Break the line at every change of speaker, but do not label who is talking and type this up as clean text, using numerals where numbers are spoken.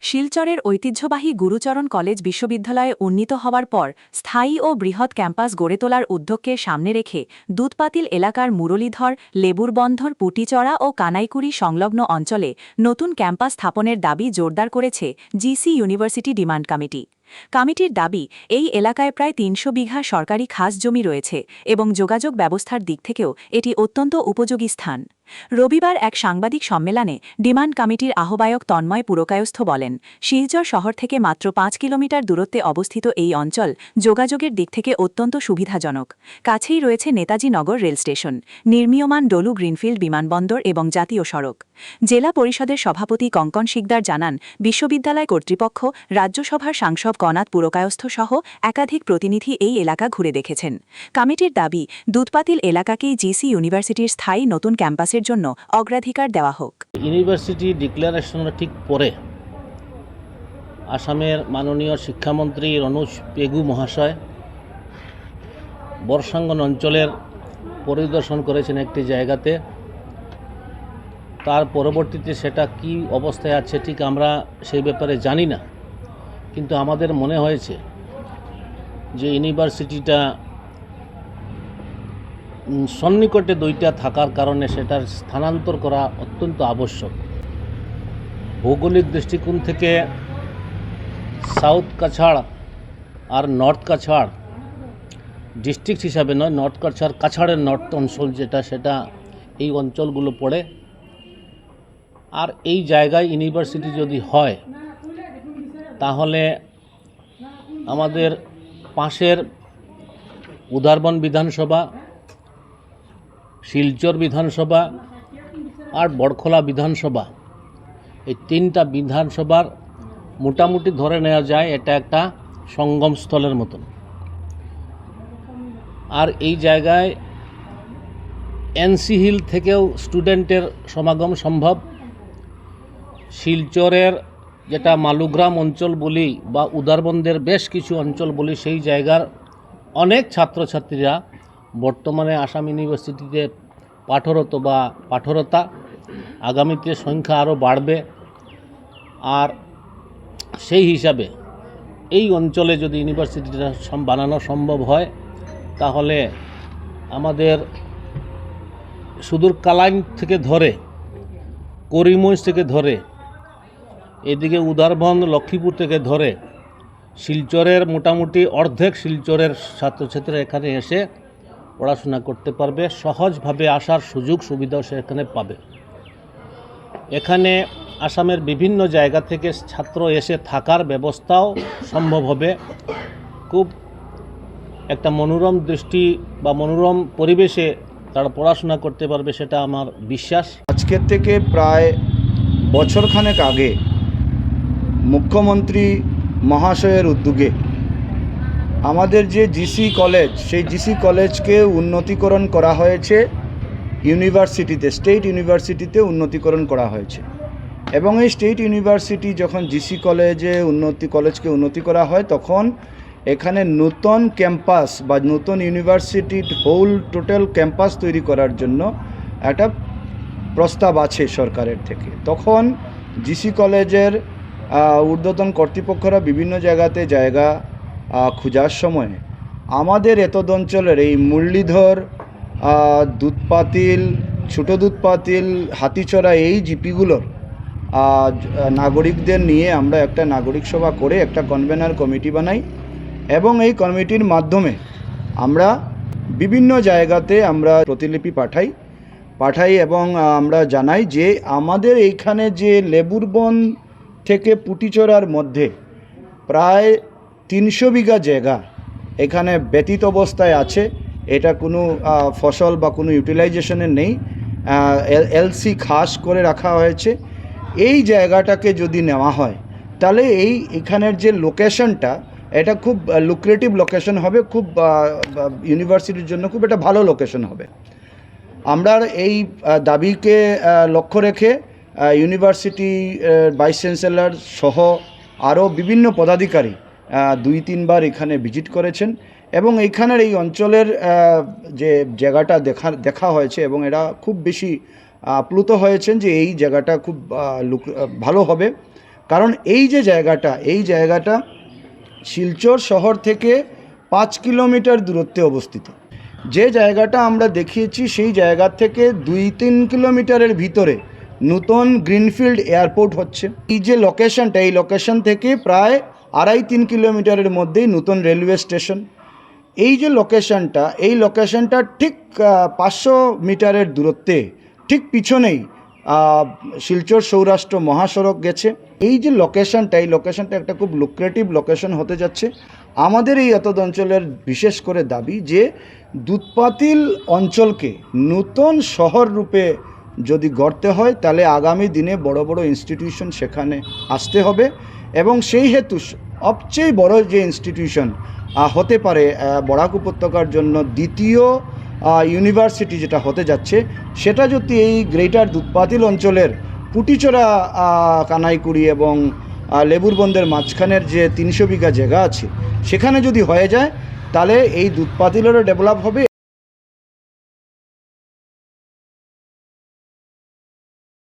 শিলচরের ঐতিহ্যবাহী গুরুচরণ কলেজ বিশ্ববিদ্যালয়ে উন্নীত হওয়ার পর স্থায়ী ও বৃহৎ ক্যাম্পাস গড়ে তোলার উদ্যোগকে সামনে রেখে দুধপাতিল এলাকার মুরলীধর লেবুরবন্ধর পুটিচড়া ও কানাইকুড়ি সংলগ্ন অঞ্চলে নতুন ক্যাম্পাস স্থাপনের দাবি জোরদার করেছে জিসি ইউনিভার্সিটি ডিমান্ড কমিটি। কমিটির দাবি, এই এলাকায় প্রায় ৩০০ বিঘা সরকারি খাস জমি রয়েছে এবং যোগাযোগ ব্যবস্থার দিক থেকেও এটি অত্যন্ত উপযোগী স্থান। রবিবার এক সাংবাদিক সম্মেলনে ডিমান্ড কমিটির আহ্বায়ক তন্ময় পুরকায়স্থ বলেন, শিলচর শহর থেকে মাত্র ৫ কিলোমিটার দূরত্বে অবস্থিত এই অঞ্চল যোগাযোগের দিক থেকে অত্যন্ত সুবিধাজনক। কাছেই রয়েছে নেতাজি নগর রেল স্টেশন, নির্মীয়মান ডলু গ্রিনফিল্ড বিমানবন্দর এবং জাতীয় সড়ক। জেলা পরিষদের সভাপতি কঙ্কন শিকদার জানান, বিশ্ববিদ্যালয় কর্তৃপক্ষ, রাজ্যসভার সাংসদ কনাথ পুরকায়স্থ সহ একাধিক প্রতিনিধি এই এলাকা ঘুরে দেখেছেন। কমিটির দাবি, দুধপাতিল এলাকাকেই জিসি ইউনিভার্সিটির স্থায়ী নতুন ক্যাম্পাসের জন্য অগ্রাধিকার দেওয়া হোক।
ইউনিভার্সিটি ডিক্লারেশনের ঠিক পরে আসামের মাননীয় শিক্ষামন্ত্রী রনোজ পেগু মহাশয় বর্ষাঙ্গন অঞ্চলের পরিদর্শন করেছেন একটি জায়গাতে। তার পরবর্তীতে সেটা কি অবস্থায় আছে ঠিক আমরা সেই ব্যাপারে জানি না, কিন্তু আমাদের মনে হয়েছে যে ইউনিভার্সিটিটা সন্নিকটে দুইটা থাকার কারণে সেটার স্থানান্তর করা অত্যন্ত আবশ্যক। ভৌগোলিক দৃষ্টিকোণ থেকে সাউথ কাছাড় আর নর্থ কাছাড় ডিস্ট্রিক্ট হিসাবে নয়, নর্থ কাছাড়, কাছাড়ের নর্থ অঞ্চল যেটা, সেটা এই অঞ্চলগুলো পড়ে। আর এই জায়গায় ইউনিভার্সিটি যদি হয় তাহলে আমাদের পাশের উদারবন বিধানসভা, শিলচর বিধানসভা আর বড়খোলা বিধানসভা, এই তিনটা বিধানসভার মোটামুটি ধরে নেওয়া যায় এটা একটা সঙ্গমস্থলের মতন। আর এই জায়গায় এনসি হিল থেকেও স্টুডেন্টের সমাগম সম্ভব। শিলচরের যেটা মালুগ্রাম অঞ্চল বলি বা উদারবন্দের বেশ কিছু অঞ্চল বলি, সেই জায়গার অনেক ছাত্রছাত্রীরা বর্তমানে আসাম ইউনিভার্সিটিতে পাঠরত বা পাঠরতা। আগামীতে সংখ্যা আরও বাড়বে। আর সেই হিসাবে এই অঞ্চলে যদি ইউনিভার্সিটিটা বানানো সম্ভব হয় তাহলে আমাদের সুদূর কালাইন থেকে ধরে, করিমগঞ্জ থেকে ধরে, এদিকে উদারবন লক্ষ্মীপুর থেকে ধরে শিলচরের মোটামুটি অর্ধেক শিলচরের ছাত্রছাত্রীরা এখানে এসে পড়াশোনা করতে পারবে। সহজভাবে আসার সুযোগ সুবিধাও সে এখানে পাবে। এখানে আসামের বিভিন্ন জায়গা থেকে ছাত্র এসে থাকার ব্যবস্থাও সম্ভব হবে। খুব একটা মনোরম দৃষ্টি বা মনোরম পরিবেশে তারা পড়াশোনা করতে পারবে, সেটা আমার বিশ্বাস।
আজকের থেকে প্রায় বছরখানেক আগে মুখ্যমন্ত্রী মহাশয়ের উদ্যোগে আমাদের যে জিসি কলেজ, সেই জিসি কলেজকে উন্নতিকরণ করা হয়েছে ইউনিভার্সিটিতে, স্টেট ইউনিভার্সিটিতে উন্নতিকরণ করা হয়েছে। এবং এই স্টেট ইউনিভার্সিটি যখন জিসি কলেজকে উন্নতি করা হয়, তখন এখানে নতুন ক্যাম্পাস বা নতুন ইউনিভার্সিটির টোটাল ক্যাম্পাস তৈরি করার জন্য একটা প্রস্তাব আছে সরকারের থেকে। তখন জিসি কলেজের ঊর্ধ্বতন কর্তৃপক্ষরা বিভিন্ন জায়গা খোঁজার সময় আমাদের এতদ অঞ্চলের এই মুরলীধর, দুধপাতিল, ছোটো দুধপাতিল, হাতিচড়া, এই জিপিগুলোর নাগরিকদের নিয়ে আমরা একটা নাগরিক সভা করে একটা কনভেনার কমিটি বানাই এবং এই কমিটির মাধ্যমে আমরা বিভিন্ন জায়গাতে আমরা প্রতিলিপি পাঠাই এবং আমরা জানাই যে আমাদের এইখানে যে লেবুরবন থেকে পুটিচড়ার মধ্যে প্রায় ৩০০ বিঘা জায়গা এখানে ব্যতীত অবস্থায় আছে। এটা কোনো ফসল বা কোনো ইউটিলাইজেশনের নেই, এলসি খাস করে রাখা হয়েছে। এই জায়গাটাকে যদি নেওয়া হয় তাহলে এখানের যে লোকেশনটা, এটা খুব লুক্রেটিভ লোকেশন হবে, খুব ইউনিভার্সিটির জন্য খুব একটা ভালো লোকেশন হবে। আমরা এই দাবিকে লক্ষ্য রেখে ইউনিভার্সিটি ভাইস চ্যান্সেলর সহ আরও বিভিন্ন পদাধিকারী ২-৩ বার এখানে ভিজিট করেছেন এবং এইখানের এই অঞ্চলের যে জায়গাটা দেখা হয়েছে এবং এরা খুব বেশি আপ্লুত হয়েছেন যে এই জায়গাটা খুব ভালো হবে। কারণ এই জায়গাটা শিলচর শহর থেকে 5 কিলোমিটার দূরত্বে অবস্থিত। যে জায়গাটা আমরা দেখিয়েছি সেই জায়গা থেকে 2-3 কিলোমিটারের ভিতরে নতুন গ্রিনফিল্ড এয়ারপোর্ট হচ্ছে। এই যে লোকেশনটা, এই লোকেশন থেকে প্রায় 2.5-3 কিলোমিটারের মধ্যেই নতুন রেলওয়ে স্টেশন। এই যে লোকেশনটা ঠিক 500 মিটারের দূরত্বে, ঠিক পিছনেই শিলচর সৌরাষ্ট্র মহাসড়ক গেছে। এই যে লোকেশনটা একটা খুব লুক্রেটিভ লোকেশন হতে যাচ্ছে। আমাদের এই এতদ অঞ্চলের বিশেষ করে দাবি যে দুধপাতিল অঞ্চলকে নতুন শহর রূপে যদি গড়তে হয় তাহলে আগামী দিনে বড় বড় ইনস্টিটিউশন সেখানে আসতে হবে, এবং সেই হেতু সবচেয়ে বড় যে ইনস্টিটিউশন হতে পারে বরাক উপত্যকার জন্য দ্বিতীয় ইউনিভার্সিটি যেটা হতে যাচ্ছে, সেটা যদি এই গ্রেটার দুধপাতিল অঞ্চলের পুটিচড়া, কানাইকুড়ি এবং লেবুরবন্দের মাঝখানের যে 300 বিঘা জায়গা আছে সেখানে যদি হয়ে যায় তাহলে এই দুধপাতিলেরও ডেভেলপ হবে।